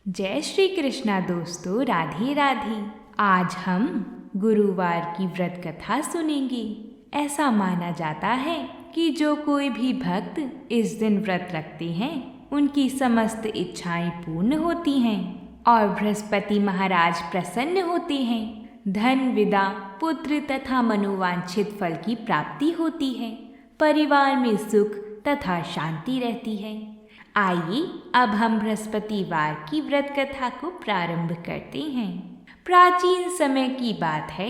जय श्री कृष्णा दोस्तों, राधे राधे। आज हम गुरुवार की व्रत कथा सुनेंगे। ऐसा माना जाता है कि जो कोई भी भक्त इस दिन व्रत रखते हैं उनकी समस्त इच्छाएं पूर्ण होती हैं और बृहस्पति महाराज प्रसन्न होते हैं। धन, विदा, पुत्र तथा मनोवांछित फल की प्राप्ति होती है। परिवार में सुख तथा शांति रहती है। आइए अब हम बृहस्पतिवार की व्रत कथा को प्रारंभ करते हैं। प्राचीन समय की बात है।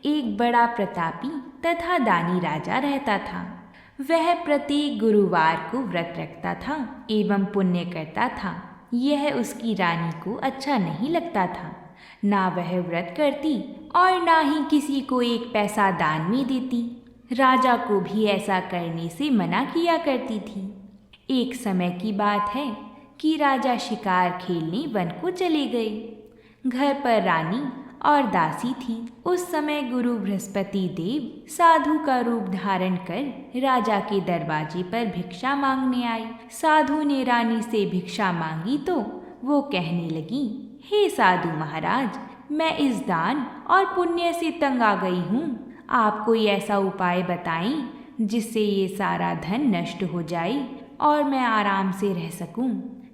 एक बड़ा प्रतापी तथा दानी राजा रहता था। वह प्रत्येक गुरुवार को व्रत रखता था एवं पुण्य करता था। यह उसकी रानी को अच्छा नहीं लगता था। ना वह व्रत करती और ना ही किसी को एक पैसा दान में देती। राजा को भी ऐसा करने से मना किया करती थी। एक समय की बात है कि राजा शिकार खेलने वन को चले गए। घर पर रानी और दासी थी। उस समय गुरु बृहस्पति देव साधु का रूप धारण कर राजा के दरवाजे पर भिक्षा मांगने आए। साधु ने रानी से भिक्षा मांगी तो वो कहने लगी, हे साधु महाराज, मैं इस दान और पुण्य से तंग आ गई हूँ। आप कोई ऐसा उपाय बताएं जिससे ये सारा धन नष्ट हो जाए और मैं आराम से रह सकूं।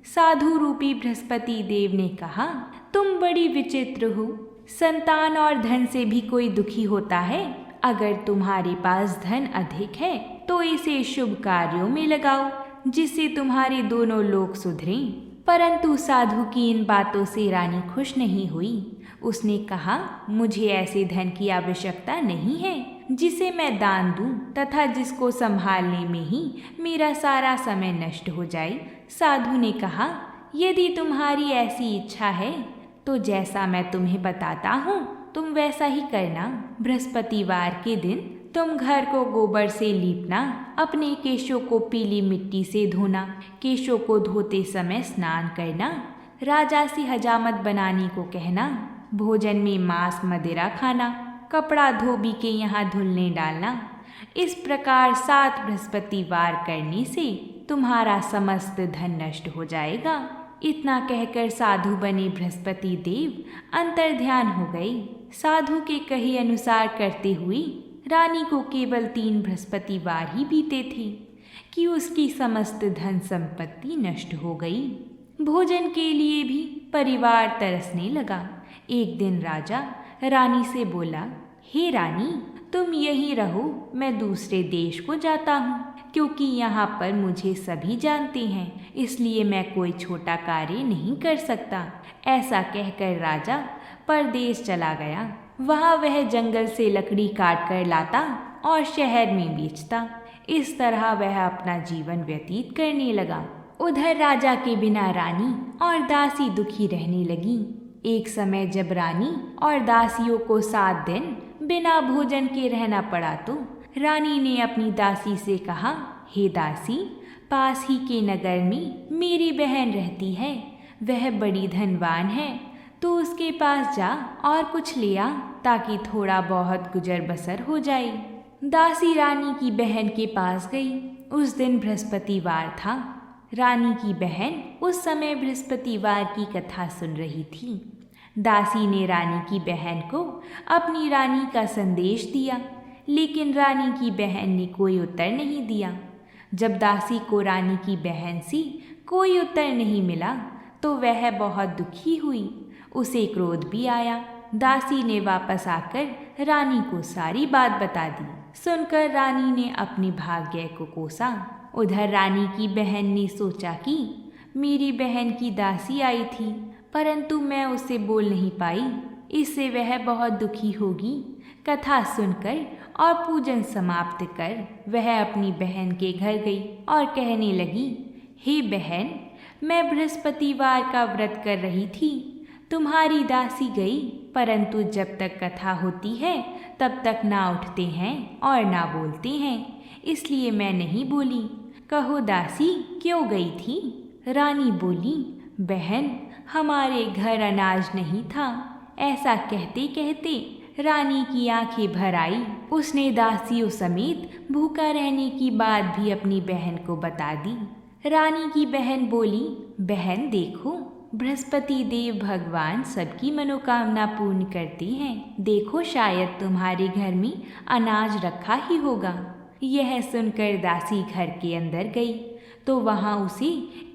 साधु रूपी बृहस्पति देव ने कहा, तुम बड़ी विचित्र हो। संतान और धन से भी कोई दुखी होता है। अगर तुम्हारे पास धन अधिक है तो इसे शुभ कार्यों में लगाओ जिससे तुम्हारे दोनों लोग सुधरें। परंतु साधु की इन बातों से रानी खुश नहीं हुई। उसने कहा, मुझे ऐसे धन की आवश्यकता नहीं है जिसे मैं दान दूं तथा जिसको संभालने में ही मेरा सारा समय नष्ट हो जाए। साधु ने कहा, यदि तुम्हारी ऐसी इच्छा है तो जैसा मैं तुम्हें बताता हूँ तुम वैसा ही करना। बृहस्पतिवार के दिन तुम घर को गोबर से लीपना, अपने केशों को पीली मिट्टी से धोना, केशों को धोते समय स्नान करना, राजा से हजामत बनाने को कहना, भोजन में मांस मदिरा खाना, कपड़ा धोबी के यहाँ धुलने डालना। इस प्रकार 7 बृहस्पतिवार करने से तुम्हारा समस्त धन नष्ट हो जाएगा। इतना कहकर साधु बने बृहस्पति देव अंतर्ध्यान हो गए। साधु के कहे अनुसार करते हुए रानी को केवल 3 बृहस्पतिवार ही बीते थे कि उसकी समस्त धन संपत्ति नष्ट हो गई। भोजन के लिए भी परिवार तरसने लगा। एक दिन राजा रानी से बोला, हे रानी, तुम यहीं रहो, मैं दूसरे देश को जाता हूँ क्योंकि यहाँ पर मुझे सभी जानते हैं, इसलिए मैं कोई छोटा कार्य नहीं कर सकता। ऐसा कहकर राजा परदेश चला गया। वहाँ वह जंगल से लकड़ी काट कर लाता और शहर में बेचता। इस तरह वह अपना जीवन व्यतीत करने लगा। उधर राजा के बिना रानी और दासी दुखी रहने लगी। एक समय जब रानी और दासियों को 7 दिन बिना भोजन के रहना पड़ा तो रानी ने अपनी दासी से कहा, हे दासी, पास ही के नगर में मेरी बहन रहती है। वह बड़ी धनवान है, तो उसके पास जा और कुछ ले आ ताकि थोड़ा बहुत गुजर बसर हो जाए। दासी रानी की बहन के पास गई। उस दिन बृहस्पतिवार था। रानी की बहन उस समय बृहस्पतिवार की कथा सुन रही थी। दासी ने रानी की बहन को अपनी रानी का संदेश दिया, लेकिन रानी की बहन ने कोई उत्तर नहीं दिया। जब दासी को रानी की बहन से कोई उत्तर नहीं मिला तो वह बहुत दुखी हुई। उसे क्रोध भी आया। दासी ने वापस आकर रानी को सारी बात बता दी। सुनकर रानी ने अपने भाग्य को कोसा। उधर रानी की बहन ने सोचा कि मेरी बहन की दासी आई थी परंतु मैं उसे बोल नहीं पाई, इससे वह बहुत दुखी होगी। कथा सुनकर और पूजन समाप्त कर वह अपनी बहन के घर गई और कहने लगी, हे बहन, मैं बृहस्पतिवार का व्रत कर रही थी। तुम्हारी दासी गई परंतु जब तक कथा होती है तब तक ना उठते हैं और ना बोलते हैं, इसलिए मैं नहीं बोली। कहो दासी, क्यों गई थी? रानी बोली, बहन, हमारे घर अनाज नहीं था। ऐसा कहते कहते रानी की आंखें भर आई। उसने दासियों समेत भूखा रहने की बात भी अपनी बहन को बता दी। रानी की बहन बोली, बहन देखो, बृहस्पति देव भगवान सबकी मनोकामना पूर्ण करती हैं। देखो शायद तुम्हारे घर में अनाज रखा ही होगा। यह सुनकर दासी घर के अंदर गई तो वहाँ उसे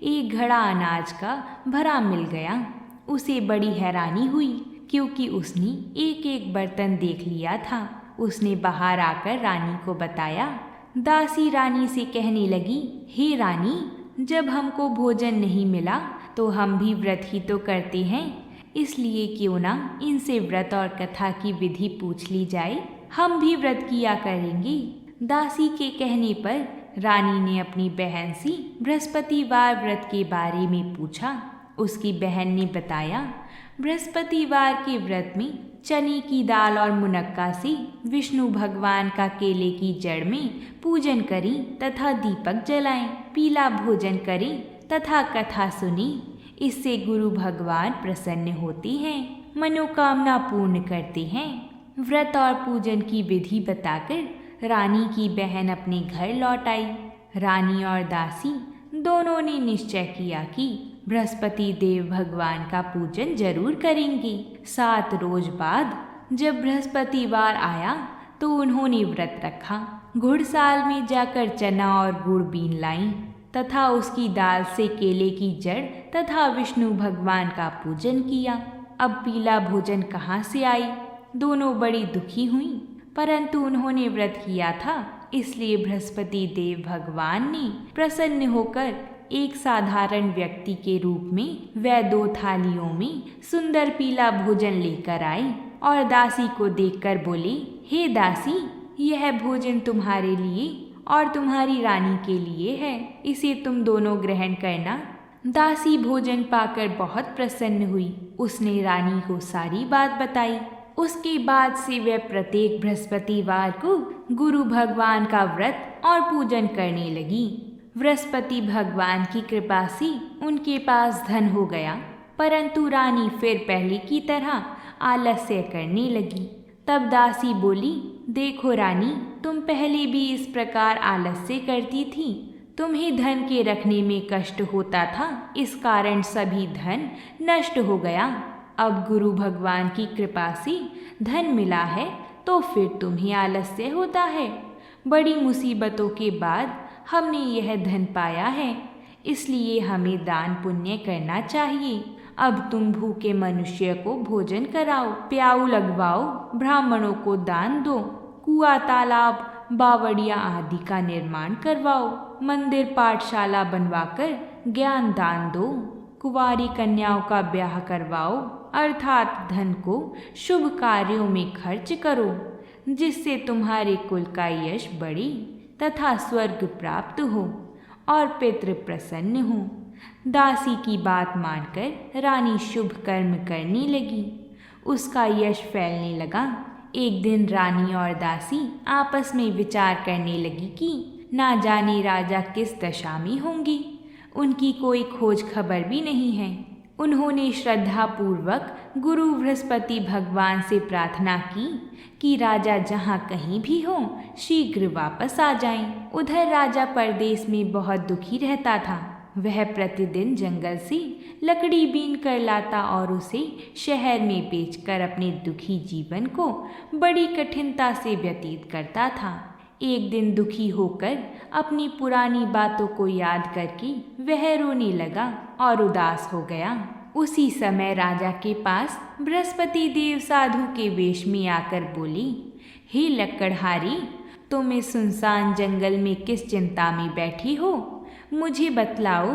एक घड़ा अनाज का भरा मिल गया। उसे बड़ी हैरानी हुई क्योंकि उसने एक एक बर्तन देख लिया था। उसने बाहर आकर रानी को बताया। दासी रानी से कहने लगी, हे रानी, जब हमको भोजन नहीं मिला तो हम भी व्रत ही तो करते हैं, इसलिए क्यों ना इनसे व्रत और कथा की विधि पूछ ली जाए, हम भी व्रत किया करेंगे। दासी के कहने पर रानी ने अपनी बहन से बृहस्पतिवार व्रत के बारे में पूछा। उसकी बहन ने बताया, बृहस्पतिवार के व्रत में चने की दाल और मुनक्का से विष्णु भगवान का केले की जड़ में पूजन करें तथा दीपक जलाएं, पीला भोजन करें तथा कथा सुनें। इससे गुरु भगवान प्रसन्न होते हैं, मनोकामना पूर्ण करते हैं। व्रत और पूजन की विधि बताकर रानी की बहन अपने घर लौट आई। रानी और दासी दोनों ने निश्चय किया कि बृहस्पति देव भगवान का पूजन जरूर करेंगे। 7 रोज बाद जब बृहस्पतिवार आया तो उन्होंने व्रत रखा। घुड़साल में जाकर चना और गुड़ बीन लाईं तथा उसकी दाल से केले की जड़ तथा विष्णु भगवान का पूजन किया। अब पीला भोजन कहाँ से आई? दोनों बड़ी दुखी हुईं, परंतु उन्होंने व्रत किया था, इसलिए बृहस्पति देव भगवान ने प्रसन्न होकर एक साधारण व्यक्ति के रूप में वह 2 थालियों में सुंदर पीला भोजन लेकर आई और दासी को देखकर बोली, हे दासी, यह भोजन तुम्हारे लिए और तुम्हारी रानी के लिए है, इसे तुम दोनों ग्रहण करना। दासी भोजन पाकर बहुत प्रसन्न हुई। उसने रानी को सारी बात बताई। उसके बाद से वह प्रत्येक बृहस्पतिवार को गुरु भगवान का व्रत और पूजन करने लगी। बृहस्पति भगवान की कृपा से उनके पास धन हो गया, परंतु रानी फिर पहले की तरह आलस्य करने लगी। तब दासी बोली, देखो रानी, तुम पहले भी इस प्रकार आलस्य करती थी। तुम्हें धन के रखने में कष्ट होता था, इस कारण सभी धन नष्ट हो गया। अब गुरु भगवान की कृपा से धन मिला है तो फिर तुम्हें आलस्य होता है। बड़ी मुसीबतों के बाद हमने यह धन पाया है, इसलिए हमें दान पुण्य करना चाहिए। अब तुम भूखे मनुष्य को भोजन कराओ, प्याऊ लगवाओ, ब्राह्मणों को दान दो, कुआं तालाब बावड़िया आदि का निर्माण करवाओ, मंदिर पाठशाला बनवाकर ज्ञान दान दो, कुंवारी कन्याओं का ब्याह करवाओ, अर्थात धन को शुभ कार्यों में खर्च करो, जिससे तुम्हारे कुल का यश बढ़े तथा स्वर्ग प्राप्त हो और पितृ प्रसन्न हो। दासी की बात मानकर रानी शुभ कर्म करने लगी। उसका यश फैलने लगा। एक दिन रानी और दासी आपस में विचार करने लगी कि ना जाने राजा किस दशा में होंगे। उनकी कोई खोज खबर भी नहीं है। उन्होंने श्रद्धा पूर्वक गुरु बृहस्पति भगवान से प्रार्थना की कि राजा जहाँ कहीं भी हो शीघ्र वापस आ जाएं। उधर राजा परदेश में बहुत दुखी रहता था। वह प्रतिदिन जंगल से लकड़ी बीन कर लाता और उसे शहर में बेचकर अपने दुखी जीवन को बड़ी कठिनता से व्यतीत करता था। एक दिन दुखी होकर अपनी पुरानी बातों को याद करके वह रोने लगा और उदास हो गया। उसी समय राजा के पास बृहस्पति देव साधु के वेश में आकर बोली, हे लक्कड़हारी, तुम इस सुनसान जंगल में किस चिंता में बैठी हो, मुझे बतलाओ।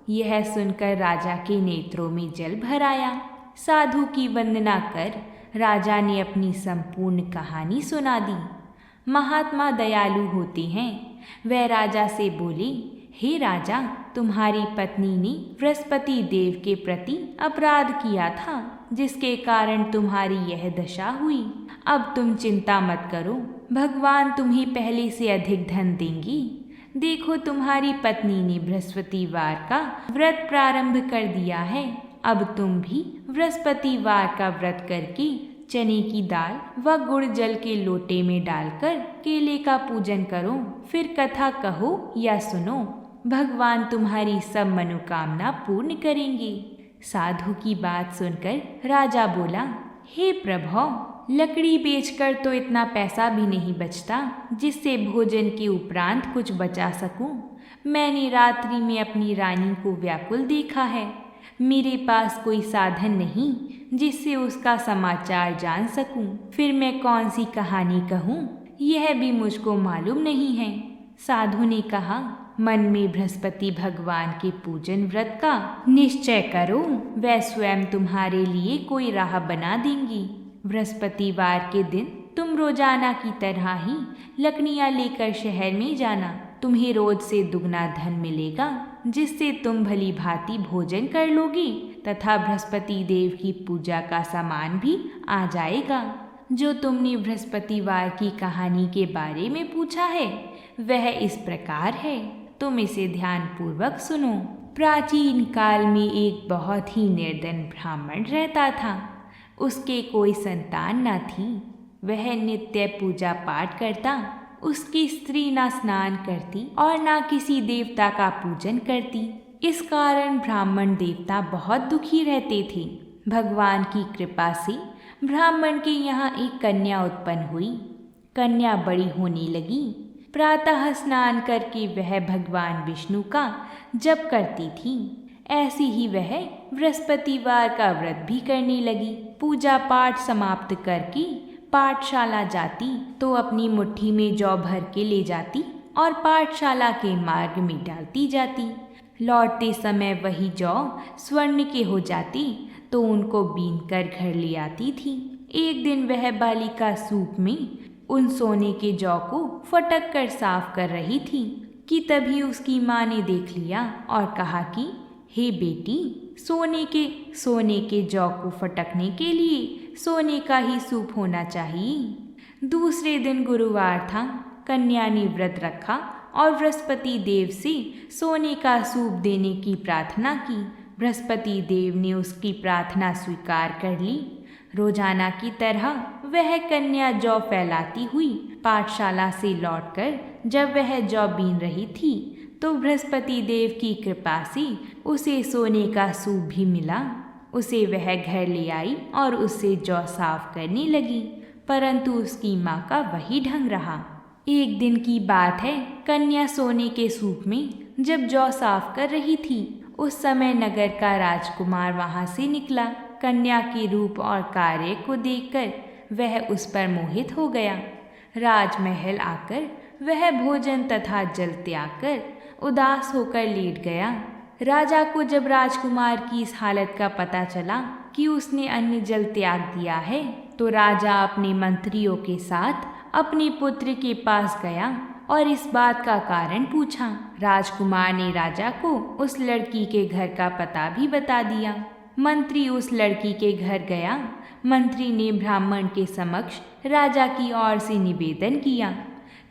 यह सुनकर राजा के नेत्रों में जल भर आया। साधु की वंदना कर राजा ने अपनी संपूर्ण कहानी सुना दी। महात्मा दयालु होते हैं। वह राजा से बोली, हे राजा, तुम्हारी पत्नी ने बृहस्पति देव के प्रति अपराध किया था, जिसके कारण तुम्हारी यह दशा हुई। अब तुम चिंता मत करो, भगवान तुम्हें पहले से अधिक धन देंगी। देखो, तुम्हारी पत्नी ने बृहस्पतिवार का व्रत प्रारंभ कर दिया है। अब तुम भी बृहस्पतिवार का व्रत करके चने की दाल व गुड़ जल के लोटे में डालकर केले का पूजन करो, फिर कथा कहो या सुनो। भगवान तुम्हारी सब मनोकामना पूर्ण करेंगे। साधु की बात सुनकर राजा बोला, हे प्रभु, लकड़ी बेचकर तो इतना पैसा भी नहीं बचता जिससे भोजन के उपरांत कुछ बचा सकूं। मैंने रात्रि में अपनी रानी को व्याकुल देखा है। मेरे पास कोई साधन नहीं जिससे उसका समाचार जान सकूं। फिर मैं कौन सी कहानी कहूं, यह भी मुझको मालूम नहीं है। साधु ने कहा, मन में बृहस्पति भगवान के पूजन व्रत का निश्चय करो, वह स्वयं तुम्हारे लिए कोई राह बना देंगी। बृहस्पतिवार के दिन तुम रोजाना की तरह ही लकड़ियाँ लेकर शहर में जाना। तुम्हें रोज से दुगना धन मिलेगा जिससे तुम भली भांति भोजन कर लोगी तथा बृहस्पति देव की पूजा का सामान भी आ जाएगा। जो तुमने बृहस्पतिवार की कहानी के बारे में पूछा है वह इस प्रकार है, तुम इसे ध्यानपूर्वक सुनो। प्राचीन काल में एक बहुत ही निर्धन ब्राह्मण रहता था। उसके कोई संतान न थी। वह नित्य पूजा पाठ करता। उसकी स्त्री ना स्नान करती और ना किसी देवता का पूजन करती। इस कारण ब्राह्मण देवता बहुत दुखी रहते थे। भगवान की कृपा से ब्राह्मण के यहाँ एक कन्या उत्पन्न हुई। कन्या बड़ी होने लगी। प्रातः स्नान करके वह भगवान विष्णु का जप करती थी। ऐसी ही वह बृहस्पतिवार का व्रत भी करने लगी। पूजा पाठ समाप्त करके पाठशाला जाती तो अपनी मुट्ठी में जौ भर के ले जाती और पाठशाला के मार्ग में डालती जाती। लौटते समय वही जौ स्वर्ण के हो जाती तो उनको बीन कर घर ले आती थी। एक दिन वह बालिका सूप में उन सोने के जौ को फटक कर साफ कर रही थी कि तभी उसकी माँ ने देख लिया और कहा कि हे बेटी, सोने के जौ को फटकने के लिए सोने का ही सूप होना चाहिए। दूसरे दिन गुरुवार था। कन्या ने व्रत रखा और बृहस्पति देव से सोने का सूप देने की प्रार्थना की। बृहस्पति देव ने उसकी प्रार्थना स्वीकार कर ली। रोजाना की तरह वह कन्या जौ फैलाती हुई पाठशाला से लौटकर जब वह जौ बीन रही थी तो बृहस्पति देव की कृपा से उसे सोने का सूप भी मिला। उसे वह घर ले आई और उससे जौ साफ करने लगी, परंतु उसकी माँ का वही ढंग रहा। एक दिन की बात है, कन्या सोने के सूप में जब जौ साफ कर रही थी उस समय नगर का राजकुमार वहाँ से निकला। कन्या के रूप और कार्य को देखकर वह उस पर मोहित हो गया। राजमहल आकर वह भोजन तथा जल त्याग कर उदास होकर लेट गया। राजा को जब राजकुमार की इस हालत का पता चला कि उसने अन्न जल त्याग दिया है तो राजा अपने मंत्रियों के साथ अपने पुत्र के पास गया और इस बात का कारण पूछा। राजकुमार ने राजा को उस लड़की के घर का पता भी बता दिया। मंत्री उस लड़की के घर गया। मंत्री ने ब्राह्मण के समक्ष राजा की ओर से निवेदन किया।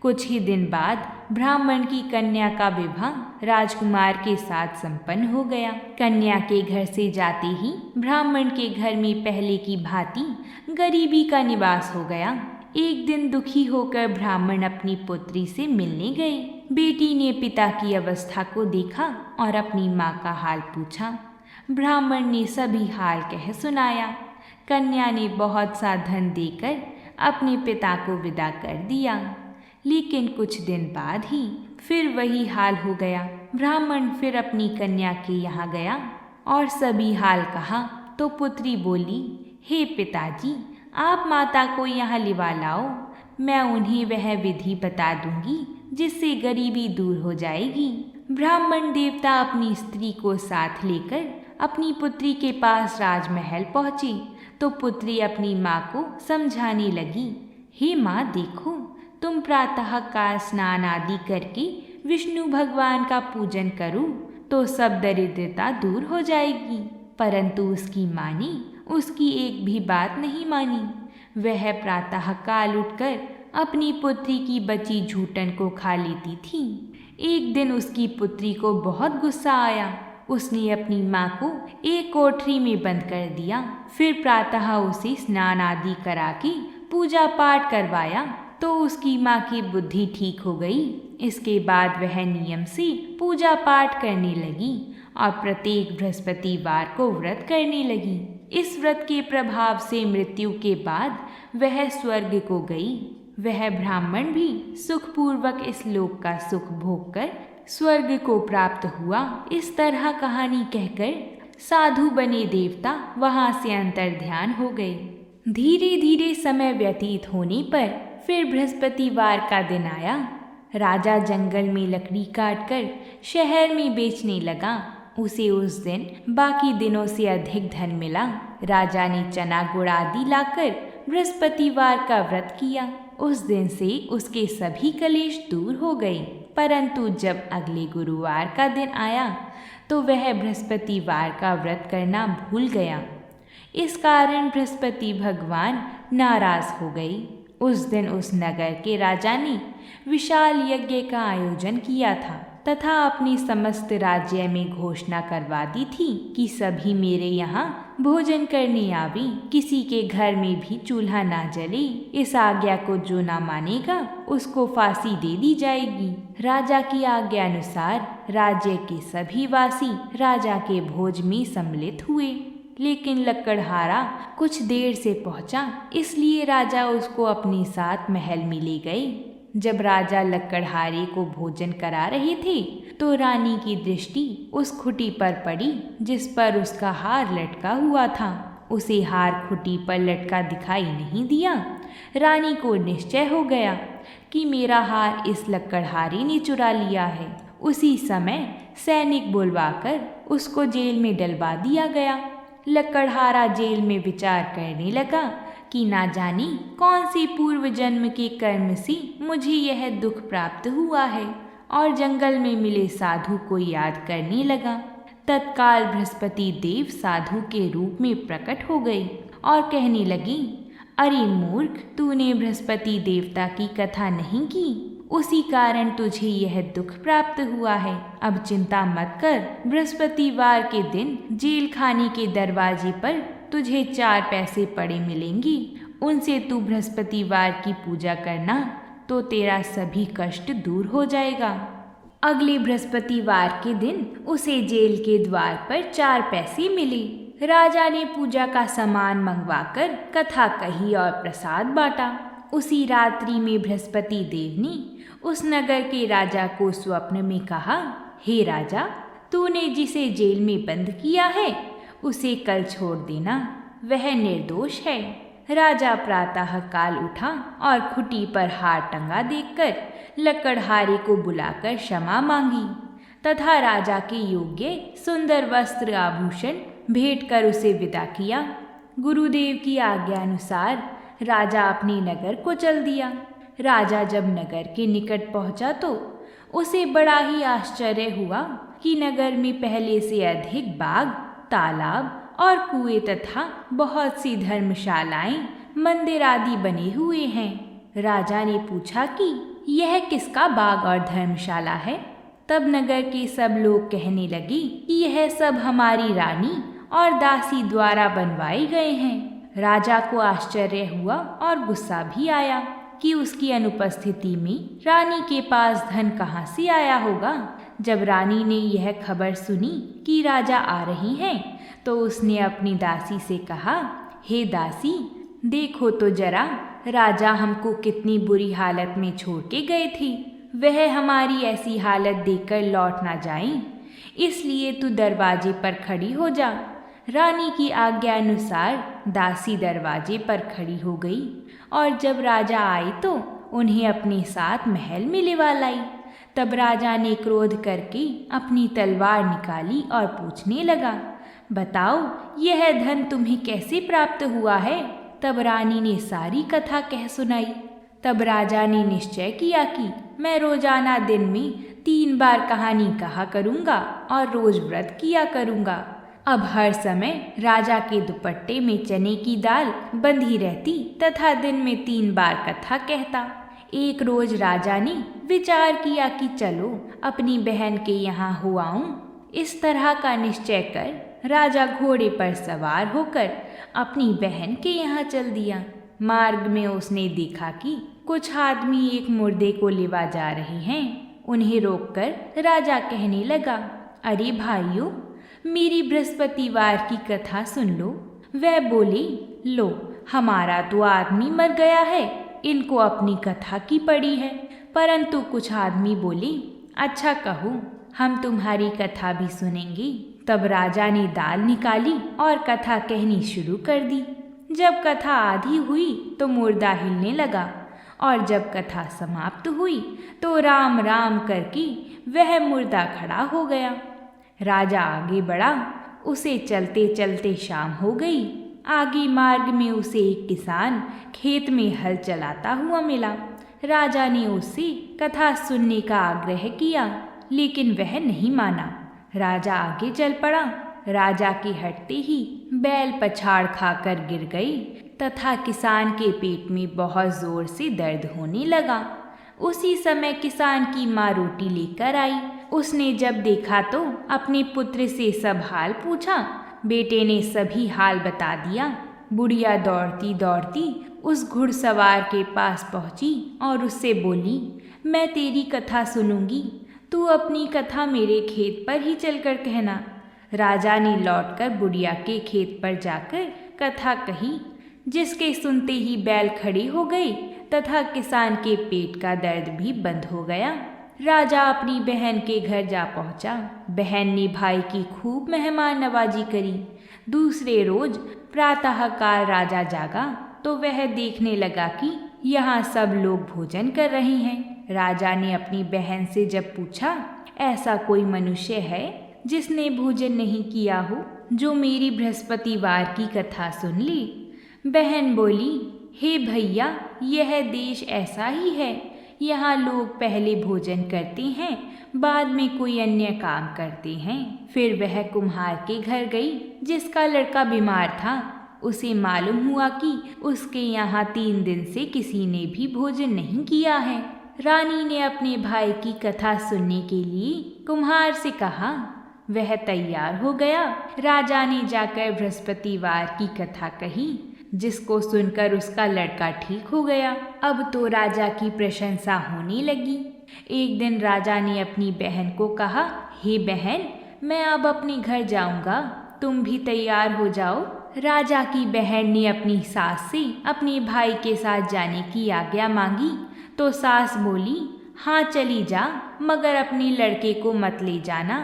कुछ ही दिन बाद ब्राह्मण की कन्या का विवाह राजकुमार के साथ संपन्न हो गया। कन्या के घर से जाते ही ब्राह्मण के घर में पहले की भांति गरीबी का निवास हो गया। एक दिन दुखी होकर ब्राह्मण अपनी पुत्री से मिलने गए। बेटी ने पिता की अवस्था को देखा और अपनी माँ का हाल पूछा। ब्राह्मण ने सभी हाल कह सुनाया। कन्या ने बहुत सा धन देकर अपने पिता को विदा कर दिया। लेकिन कुछ दिन बाद ही फिर वही हाल हो गया। ब्राह्मण फिर अपनी कन्या के यहाँ गया और सभी हाल कहा तो पुत्री बोली, हे पिताजी, आप माता को यहाँ लिवा लाओ। मैं उन्हें वह विधि बता दूंगी जिससे गरीबी दूर हो जाएगी। ब्राह्मण देवता अपनी स्त्री को साथ लेकर अपनी पुत्री के पास राजमहल पहुँची तो पुत्री अपनी माँ को समझाने लगी, हे माँ, देखो, तुम प्रातः काल स्नान आदि करके विष्णु भगवान का पूजन करो तो सब दरिद्रता दूर हो जाएगी। परंतु उसकी माँ ने उसकी एक भी बात नहीं मानी। वह प्रातः काल उठकर अपनी पुत्री की बची झूठन को खा लेती थी। एक दिन उसकी पुत्री को बहुत गुस्सा आया। उसने अपनी माँ को एक कोठरी में बंद कर दिया। फिर प्रातः उसे स्नान आदि करा के पूजा पाठ करवाया तो उसकी माँ की बुद्धि ठीक हो गई। इसके बाद वह नियम से पूजा पाठ करने लगी और प्रत्येक बृहस्पतिवार को व्रत करने लगी। इस व्रत के प्रभाव से मृत्यु के बाद वह स्वर्ग को गई। वह ब्राह्मण भी सुखपूर्वक इस लोक का सुख भोग कर स्वर्ग को प्राप्त हुआ। इस तरह कहानी कहकर साधु बने देवता वहां से अंतर्ध्यान हो गए। धीरे धीरे समय व्यतीत होने पर फिर बृहस्पतिवार का दिन आया। राजा जंगल में लकड़ी काटकर शहर में बेचने लगा। उसे उस दिन बाकी दिनों से अधिक धन मिला। राजा ने चना गुड़ आदि लाकर बृहस्पतिवार का व्रत किया। उस दिन से उसके सभी कलेश दूर हो गए। परंतु जब अगले गुरुवार का दिन आया तो वह बृहस्पतिवार का व्रत करना भूल गया। इस कारण बृहस्पति भगवान नाराज हो गए। उस दिन उस नगर के राजा ने विशाल यज्ञ का आयोजन किया था तथा अपनी समस्त राज्य में घोषणा करवा दी थी कि सभी मेरे यहाँ भोजन करने आवे। किसी के घर में भी चूल्हा ना जले। इस आज्ञा को जो ना मानेगा उसको फांसी दे दी जाएगी। राजा की आज्ञा अनुसार राज्य के सभी वासी राजा के भोज में सम्मिलित हुए। लेकिन लकड़हारा कुछ देर से पहुंचा, इसलिए राजा उसको अपने साथ महल में ले गए। जब राजा लकड़हारे को भोजन करा रहे थे तो रानी की दृष्टि उस खुटी पर पड़ी जिस पर उसका हार लटका हुआ था। उसे हार खुटी पर लटका दिखाई नहीं दिया। रानी को निश्चय हो गया कि मेरा हार इस लकड़हारे ने चुरा लिया है। उसी समय सैनिक बुलवाकर उसको जेल में डलवा दिया गया। लकड़हारा जेल में विचार करने लगा कि ना जाने कौन सी पूर्व जन्म के कर्म से मुझे यह दुख प्राप्त हुआ है, और जंगल में मिले साधु को याद करने लगा। तत्काल बृहस्पति देव साधु के रूप में प्रकट हो गए और कहने लगी, अरे मूर्ख, तूने बृहस्पति देवता की कथा नहीं की, उसी कारण तुझे यह दुख प्राप्त हुआ है। अब चिंता मत कर। बृहस्पतिवार के दिन जेल खाने के दरवाजे पर तुझे 4 पैसे पड़े मिलेंगे। उनसे तू बृहस्पतिवार की पूजा करना तो तेरा सभी कष्ट दूर हो जाएगा। अगले बृहस्पतिवार के दिन उसे जेल के द्वार पर 4 पैसे मिले। राजा ने पूजा का सामान मंगवाकर कथा कही और प्रसाद बांटा। उसी रात्रि में बृहस्पति देव ने उस नगर के राजा को स्वप्न में कहा, हे राजा, तूने जिसे जेल में बंद किया है उसे कल छोड़ देना, वह निर्दोष है। राजा प्रातः काल उठा और खुटी पर हार टंगा देखकर लकड़हारे को बुलाकर क्षमा मांगी तथा राजा के योग्य सुंदर वस्त्र आभूषण भेंट कर उसे विदा किया। गुरुदेव की आज्ञा अनुसार राजा अपने नगर को चल दिया। राजा जब नगर के निकट पहुंचा तो उसे बड़ा ही आश्चर्य हुआ कि नगर में पहले से अधिक बाग, तालाब और कुएं तथा बहुत सी धर्मशालाएं, मंदिर आदि बने हुए हैं। राजा ने पूछा कि यह किसका बाग और धर्मशाला है? तब नगर के सब लोग कहने लगे कि यह सब हमारी रानी और दासी द्वारा बनवाए गए हैं। राजा को आश्चर्य हुआ और गुस्सा भी आया कि उसकी अनुपस्थिति में रानी के पास धन कहाँ से आया होगा। जब रानी ने यह खबर सुनी कि राजा आ रही हैं, तो उसने अपनी दासी से कहा, हे दासी, देखो तो जरा, राजा हमको कितनी बुरी हालत में छोड़ के गए थे। वह हमारी ऐसी हालत देखकर लौट ना जाएं, इसलिए तू दरवाजे पर खड़ी हो जा। रानी की आज्ञा अनुसार दासी दरवाजे पर खड़ी हो गई और जब राजा आए तो उन्हें अपने साथ महल में लिवा लाई। तब राजा ने क्रोध करके अपनी तलवार निकाली और पूछने लगा, बताओ यह धन तुम्हें कैसे प्राप्त हुआ है? तब रानी ने सारी कथा कह सुनाई। तब राजा ने निश्चय किया कि मैं रोजाना दिन में 3 बार कहानी कहा करूँगा और रोज व्रत किया करूँगा। अब हर समय राजा के दुपट्टे में चने की दाल बंधी रहती तथा दिन में 3 बार कथा कहता। एक रोज राजा ने विचार किया कि चलो अपनी बहन के यहाँ हो आऊं। इस तरह का निश्चय कर राजा घोड़े पर सवार होकर अपनी बहन के यहाँ चल दिया। मार्ग में उसने देखा कि कुछ आदमी एक मुर्दे को लिवा जा रहे हैं। उन्हें रोककर राजा कहने लगा, अरे भाइयों, मेरी बृहस्पतिवार की कथा सुन लो। वह बोले, लो, हमारा तो आदमी मर गया है, इनको अपनी कथा की पड़ी है। परंतु कुछ आदमी बोले, अच्छा कहो, हम तुम्हारी कथा भी सुनेंगे। तब राजा ने दाल निकाली और कथा कहनी शुरू कर दी। जब कथा आधी हुई तो मुर्दा हिलने लगा, और जब कथा समाप्त हुई तो राम राम करके वह मुर्दा खड़ा हो गया। राजा आगे बढ़ा, उसे चलते चलते शाम हो गई। आगे मार्ग में उसे एक किसान खेत में हल चलाता हुआ मिला। राजा ने उससे कथा सुनने का आग्रह किया, लेकिन वह नहीं माना। राजा आगे चल पड़ा। राजा के हटते ही बैल पछाड़ खाकर गिर गई तथा किसान के पेट में बहुत जोर से दर्द होने लगा। उसी समय किसान की माँ रोटी लेकर आई। उसने जब देखा तो अपने पुत्र से सब हाल पूछा। बेटे ने सभी हाल बता दिया। बुढ़िया दौड़ती दौड़ती उस घुड़सवार के पास पहुंची और उससे बोली, मैं तेरी कथा सुनूंगी, तू अपनी कथा मेरे खेत पर ही चलकर कहना। राजा ने लौटकर बुढ़िया के खेत पर जाकर कथा कही, जिसके सुनते ही बैल खड़ी हो गई तथा किसान के पेट का दर्द भी बंद हो गया। राजा अपनी बहन के घर जा पहुंचा। बहन ने भाई की खूब मेहमान नवाजी करी। दूसरे रोज प्रातःकाल राजा जागा तो वह देखने लगा कि यहाँ सब लोग भोजन कर रहे हैं। राजा ने अपनी बहन से जब पूछा, ऐसा कोई मनुष्य है जिसने भोजन नहीं किया हो, जो मेरी बृहस्पतिवार की कथा सुन ले? बहन बोली, हे भैया, यह देश ऐसा ही है। यहाँ लोग पहले भोजन करते हैं, बाद में कोई अन्य काम करते हैं। फिर वह कुम्हार के घर गई, जिसका लड़का बीमार था। उसे मालूम हुआ कि उसके यहाँ 3 दिन से किसी ने भी भोजन नहीं किया है। रानी ने अपने भाई की कथा सुनने के लिए कुम्हार से कहा। वह तैयार हो गया। राजा ने जाकर बृहस्पतिवार की कथा कही, जिसको सुनकर उसका लड़का ठीक हो गया। अब तो राजा की प्रशंसा होने लगी। एक दिन राजा ने अपनी बहन को कहा, हे बहन, मैं अब अपने घर जाऊंगा, तुम भी तैयार हो जाओ। राजा की बहन ने अपनी सास से अपने भाई के साथ जाने की आज्ञा मांगी तो सास बोली, हाँ चली जा, मगर अपने लड़के को मत ले जाना,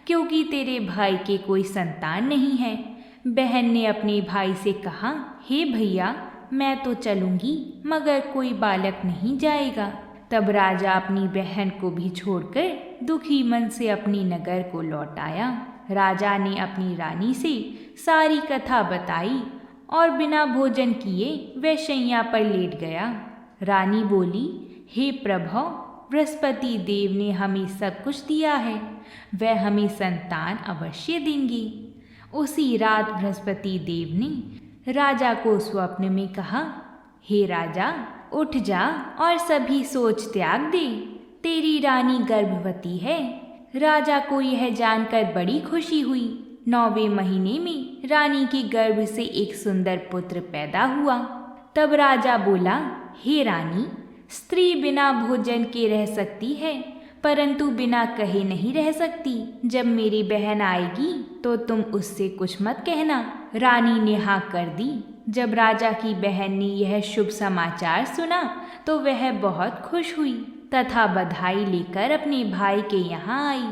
क्योंकि तेरे भाई के कोई संतान नहीं है। बहन ने अपने भाई से कहा, हे भैया, मैं तो चलूँगी, मगर कोई बालक नहीं जाएगा। तब राजा अपनी बहन को भी छोड़कर दुखी मन से अपनी नगर को लौट आया। राजा ने अपनी रानी से सारी कथा बताई और बिना भोजन किए वह शैया पर लेट गया। रानी बोली, हे प्रभु, बृहस्पति देव ने हमें सब कुछ दिया है, वह हमें संतान अवश्य देंगे। उसी रात बृहस्पति देव ने राजा को स्वप्न में कहा, हे राजा, उठ जा और सभी सोच त्याग दे, तेरी रानी गर्भवती है। राजा को यह जानकर बड़ी खुशी हुई। 9वें महीने में रानी के गर्भ से एक सुंदर पुत्र पैदा हुआ। तब राजा बोला, हे रानी, स्त्री बिना भोजन के रह सकती है, परंतु बिना कहे नहीं रह सकती। जब मेरी बहन आएगी तो तुम उससे कुछ मत कहना। रानी ने हाँ कर दी। जब राजा की बहन ने यह शुभ समाचार सुना तो वह बहुत खुश हुई तथा बधाई लेकर अपने भाई के यहाँ आई।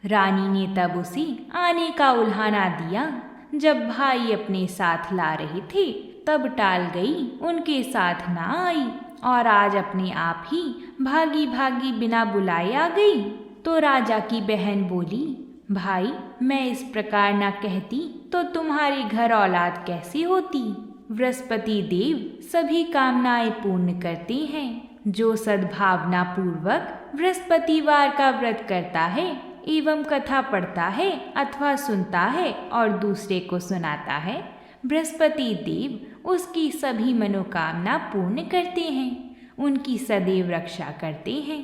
रानी ने तब उसे आने का उल्हाना दिया। जब भाई अपने साथ ला रहे थे तब टाल गई, उनके साथ ना आई और आज अपने आप ही भागी भागी बिना बुलाए आ गई। तो राजा की बहन बोली, भाई, मैं इस प्रकार ना कहती तो तुम्हारे घर औलाद कैसे होती? बृहस्पति देव सभी कामनाएं पूर्ण करते हैं। जो सद्भावना पूर्वक बृहस्पतिवार का व्रत करता है एवं कथा पढ़ता है अथवा सुनता है और दूसरे को सुनाता है, बृहस्पति देव उसकी सभी मनोकामना पूर्ण करते हैं, उनकी सदैव रक्षा करते हैं।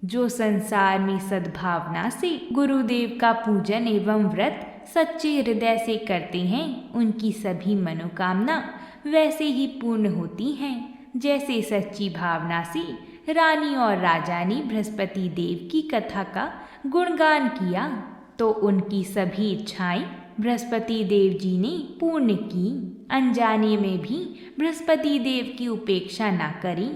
जो संसार में सद्भावना से गुरुदेव का पूजन एवं व्रत सच्चे हृदय से करते हैं, उनकी सभी मनोकामना वैसे ही पूर्ण होती हैं जैसे सच्ची भावना से रानी और राजा ने बृहस्पति देव की कथा का गुणगान किया। तो उनकी सभी इच्छाएं बृहस्पति देव जी ने पूर्ण की। अनजाने में भी बृहस्पति देव की उपेक्षा ना करें।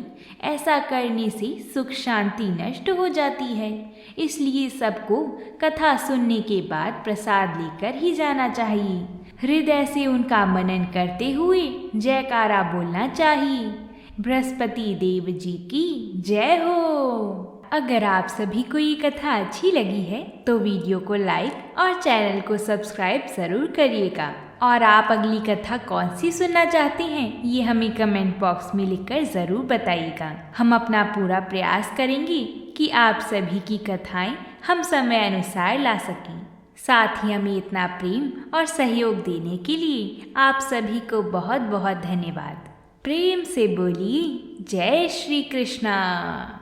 ऐसा करने से सुख शांति नष्ट हो जाती है। इसलिए सबको कथा सुनने के बाद प्रसाद लेकर ही जाना चाहिए। हृदय से उनका मनन करते हुए जयकारा बोलना चाहिए। बृहस्पति देव जी की जय हो। अगर आप सभी को ये कथा अच्छी लगी है तो वीडियो को लाइक और चैनल को सब्सक्राइब ज़रूर करिएगा। और आप अगली कथा कौन सी सुनना चाहते हैं ये हमें कमेंट बॉक्स में लिखकर ज़रूर बताइएगा। हम अपना पूरा प्रयास करेंगे कि आप सभी की कथाएं हम समय अनुसार ला सकें। साथ ही हमें इतना प्रेम और सहयोग देने के लिए आप सभी को बहुत बहुत धन्यवाद। प्रेम से बोलिए जय श्री कृष्णा।